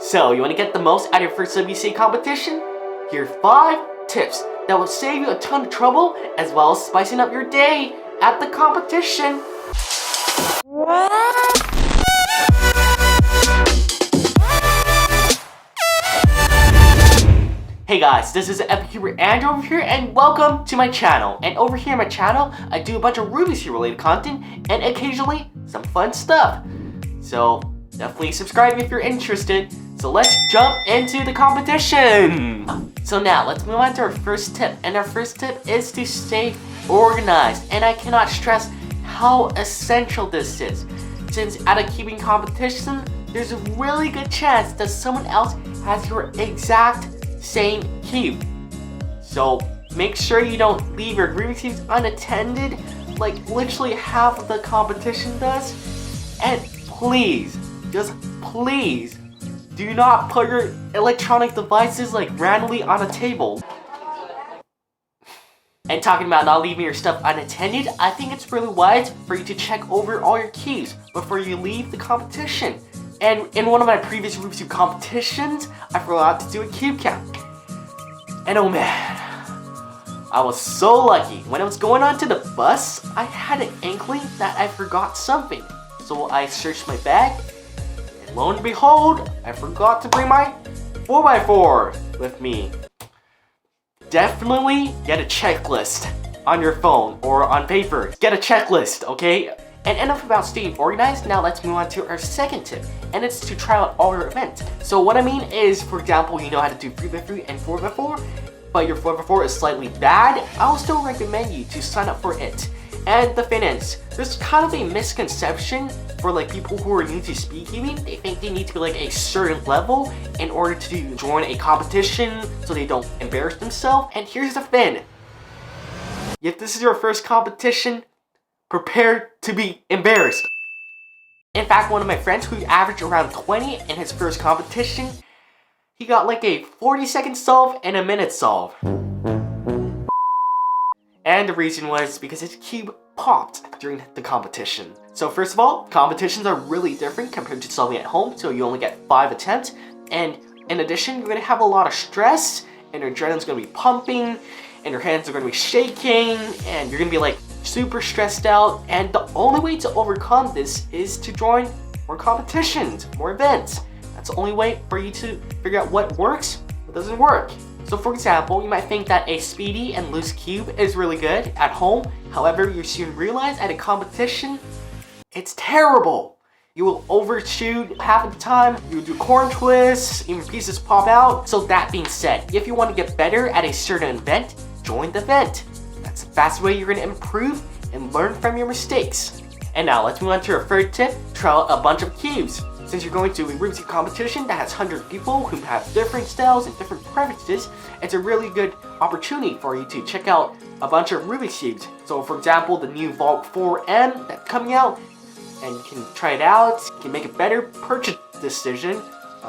So, you want to get the most out of your first WCA competition? Here are 5 tips that will save you a ton of trouble as well as spicing up your day at the competition. Hey guys, this is Epicure Andrew over here and welcome to my channel. And over here on my channel, I do a bunch of Rubik related content and occasionally some fun stuff. So definitely subscribe if you're interested. So let's jump into the competition. So now let's move on to our first tip. And our first tip is to stay organized. And I cannot stress how essential this is. Since at a cubing competition, there's a really good chance that someone else has your exact same cube. So make sure you don't leave your Rubik's cubes unattended like literally half of the competition does. And please, just please, do not put your electronic devices like randomly on a table. And talking about not leaving your stuff unattended, I think it's really wise for you to check over all your cubes before you leave the competition. And in one of my previous Rubik's Cube competitions, I forgot to do a cube count. And oh man, I was so lucky. When I was going onto the bus, I had an inkling that I forgot something. So I searched my bag, and lo and behold, I forgot to bring my 4x4 with me. Definitely get a checklist on your phone or on paper. Get a checklist, okay? And enough about staying organized, now let's move on to our second tip, and it's to try out all your events. So what I mean is, for example, you know how to do 3x3 and 4x4, but your 4x4 is slightly bad, I'll still recommend you to sign up for it. And the thing is, there's kind of a misconception for like people who are new to speedcubing. They think they need to be like a certain level in order to join a competition so they don't embarrass themselves. And here's the thing, if this is your first competition, prepare to be embarrassed. In fact, one of my friends who averaged around 20 in his first competition, he got like a 40-second solve and a minute solve. And the reason was because his cube popped during the competition. So first of all, competitions are really different compared to solving at home, so you only get 5 attempts. And in addition, you're gonna have a lot of stress, and your adrenaline's gonna be pumping, and your hands are gonna be shaking, and you're gonna be like super stressed out. And the only way to overcome this is to join more competitions, more events. That's the only way for you to figure out what works, what doesn't work. So for example, you might think that a speedy and loose cube is really good at home. However, you soon realize at a competition, it's terrible. You will overshoot half of the time, you do corn twists, even pieces pop out. So that being said, if you want to get better at a certain event, join the event. That's the fastest way you're going to improve and learn from your mistakes. And now let's move on to our third tip, try out a bunch of cubes. Since you're going to a Rubik's Cube competition that has 100 people who have different styles and different preferences, it's a really good opportunity for you to check out a bunch of Rubik's Cubes. So for example, the new Vault 4M that's coming out, and you can try it out, you can make a better purchase decision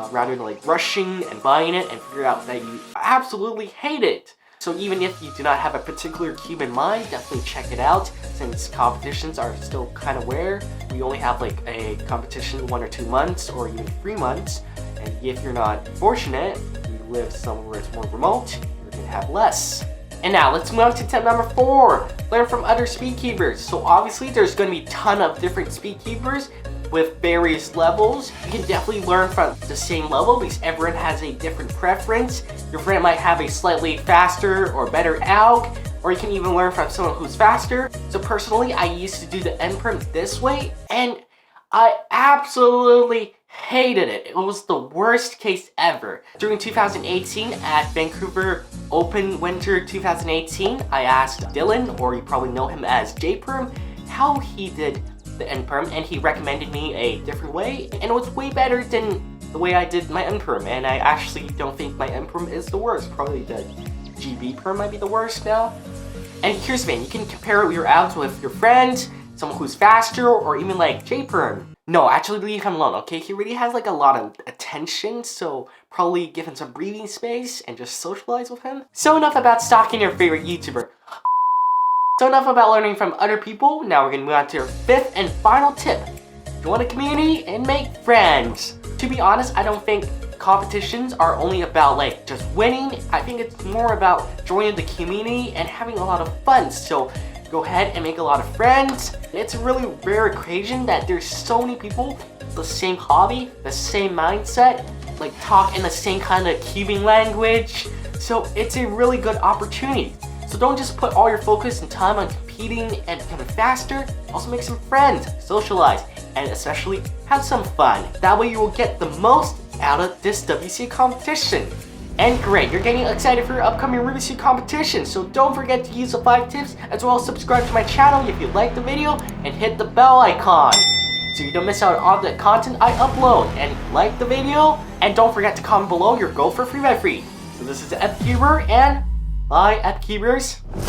rather than like rushing and buying it and figure out that you absolutely hate it. So even if you do not have a particular cube in mind, definitely check it out since competitions are still kind of rare. We only have like a competition 1 or 2 months or even 3 months. And if you're not fortunate, you live somewhere where it's more remote, you're going to have less. And now let's move on to tip number 4. Learn from other speedcubers. So obviously there's going to be a ton of different speedcubers with various levels. You can definitely learn from the same level because everyone has a different preference. Your friend might have a slightly faster or better alg, or you can even learn from someone who's faster. So personally, I used to do the N-perm this way, and I absolutely hated it. It was the worst case ever. During 2018 at Vancouver Open Winter 2018, I asked Dylan, or you probably know him as J-perm, how he did the N-perm, and he recommended me a different way, and it was way better than the way I did my N-perm, and I actually don't think my N-perm is the worst. Probably the GB-perm might be the worst now. And here's the thing, you can compare your algs with your friends, someone who's faster, or even like J-perm. No, actually leave him alone, okay? He really has like a lot of attention, so probably give him some breathing space and just socialize with him. So enough about stalking your favorite YouTuber. So enough about learning from other people. Now we're gonna move on to our 5th and final tip. Join a community and make friends. To be honest, I don't think competitions are only about like just winning. I think it's more about joining the community and having a lot of fun. So go ahead and make a lot of friends. It's a really rare occasion that there's so many people with the same hobby, the same mindset, like talk in the same kind of cubing language. So it's a really good opportunity. So don't just put all your focus and time on competing and becoming faster. Also make some friends, socialize, and especially have some fun. That way you will get the most out of this WCA competition. And great, you're getting excited for your upcoming Rubik's Cube competition, so don't forget to use the 5 tips, as well as subscribe to my channel if you like the video, and hit the bell icon so you don't miss out on all the content I upload. And like the video, and don't forget to comment below your goal for free by free. So this is EpicCuber, and bye EpicCubers.